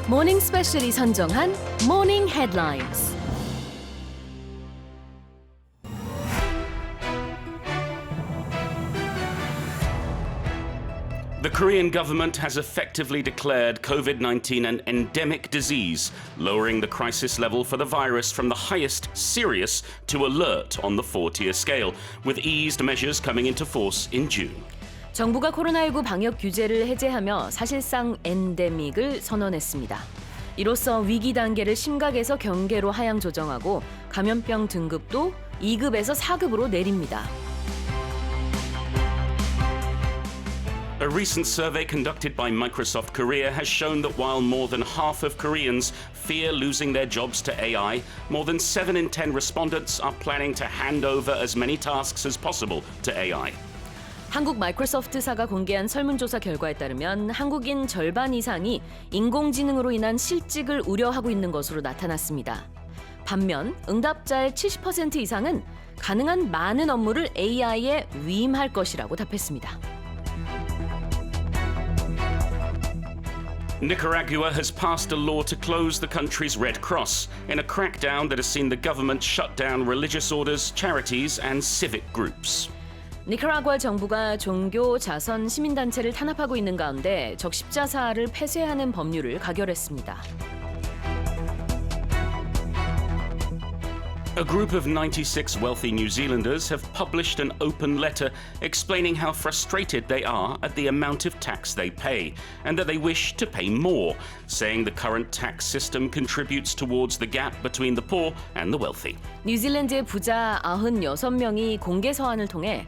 모닝스페셜이 선정한 모닝 헤드라인스. The Korean government has effectively declared COVID-19 an endemic disease, lowering the crisis level for the virus from the highest, serious, to alert on the 4-tier scale, with eased measures coming into force in June. 정부가 코로나19 방역 규제를 해제하며 사실상 엔데믹을 선언했습니다. 이로써 위기 단계를 심각에서 경계로 하향 조정하고 감염병 등급도 2급에서 4급으로 내립니다. A recent survey conducted by Microsoft Korea has shown that while more than half of Koreans fear losing their jobs to AI, more than 7 in 10 respondents are planning to hand over as many tasks as possible to AI. 한국마이크로소프트사가 공개한 설문조사 결과에 따르면 한국인 절반 이상이 인공지능으로 인한 실직을 우려하고 있는 것으로 나타났습니다. 반면 응답자의 70% 이상은 가능한 많은 업무를 AI에 위임할 것이라고 답했습니다. Nicaragua has passed a law to close the country's Red Cross in a crackdown that has seen the government shut down religious orders, charities, and civic groups. 니카라구아 정부가 종교, 자선, 시민단체를 탄압하고 있는 가운데 적십자사를 폐쇄하는 법률을 가결했습니다. A group of 96 wealthy New Zealanders have published an open letter explaining how frustrated they are at the amount of tax they pay and that they wish to pay more, saying the current tax system contributes towards the gap between the poor and the wealthy. 뉴질랜드의 부자 96명이 공개 서한을 통해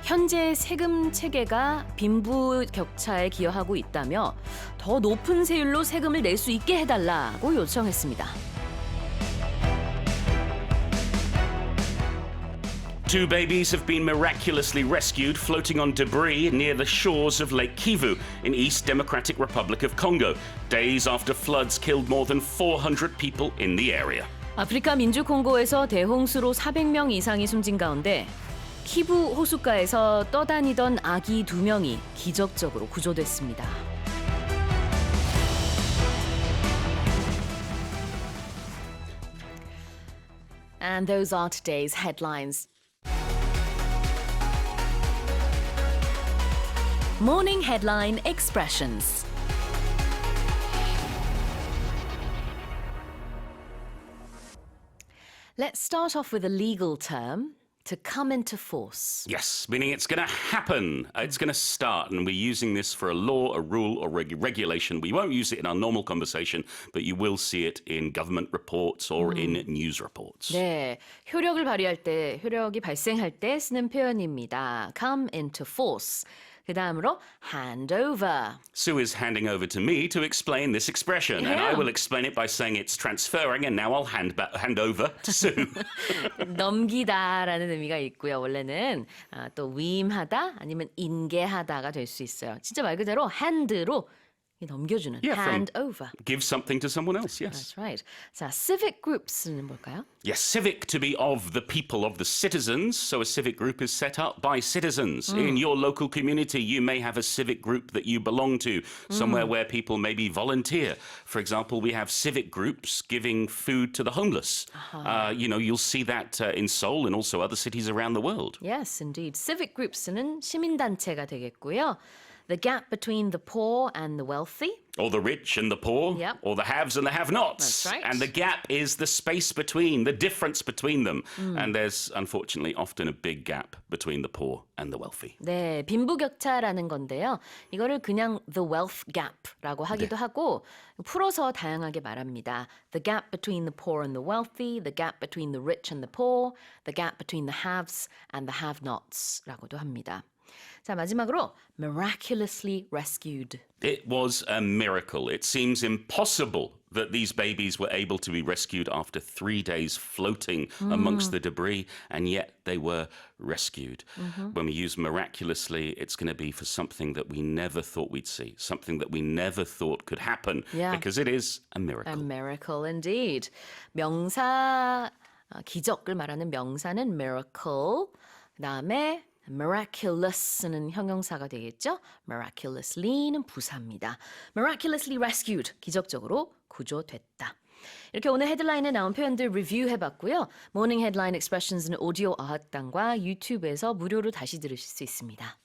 현재 세금 체계가 빈부격차에 기여하고 있다며 더 높은 세율로 세금을 낼 수 있게 해달라고 요청했습니다. Two babies have been miraculously rescued floating on debris near the shores of Lake Kivu in East Democratic Republic of Congo, days after floods killed more than 400 people in the area. 아프리카 민주 콩고에서 대홍수로 400명 이상이 숨진 가운데 키부 호숫가에서 떠다니던 아기 2명이 기적적으로 구조됐습니다. And those are today's headlines. Morning headline expressions. Let's start off with a legal term, to come into force. Yes, meaning it's going to happen. It's going to start, and we're using this for a law, a rule, or regulation. We won't use it in our normal conversation, but you will see it in government reports or in news reports. 네, 효력을 발휘할 때, 효력이 발생할 때 쓰는 표현입니다. Come into force. 그 다음으로 hand over. Sue is handing over to me to explain this expression, and I will explain it by saying it's transferring, and now I'll hand over to Sue. 넘기다라는 의미가 있고요. 원래는 또 위임하다 아니면 인계하다가 될 수 있어요. 진짜 말 그대로 hand로 넘겨주는 hand over. Give something to someone else, yes. That's right. 자, civic groups는 뭘까요? Yes, civic to be of the people, of the citizens. So a civic group is set up by citizens. In your local community, you may have a civic group that you belong to, somewhere where people maybe volunteer. For example, we have civic groups giving food to the homeless. You'll see that in Seoul and also other cities around the world. Yes, indeed. civic groups는 시민단체가 되겠고요. The gap between the poor and the wealthy. Or the rich and the poor. Yep. Or the haves and the have-nots. That's right. And the gap is the space between, the difference between them. And there's, unfortunately, often a big gap between the poor and the wealthy. 네, 빈부격차라는 건데요. 이거를 그냥 the wealth gap라고 하기도 하고 풀어서 다양하게 말합니다. The gap between the poor and the wealthy, the gap between the rich and the poor, the gap between the haves and the have-nots라고도 합니다. 자, 마지막으로 miraculously rescued. It was a miracle. It seems impossible that these babies were able to be rescued after 3 days floating amongst the debris, and yet they were rescued. When we use miraculously, it's going to be for something that we never thought we'd see, something that we never thought could happen, because it is a miracle. A miracle indeed. 명사, 기적을 말하는 명사는 miracle, 그다음에 miraculous는 형용사가 되겠죠? miraculously는 부사입니다. miraculously rescued, 기적적으로 구조됐다. 이렇게 오늘 헤드라인에 나온 표현들 리뷰해봤고요. 모닝 헤드라인 익스프레션스는 오디오 어학당과 유튜브에서 무료로 다시 들으실 수 있습니다.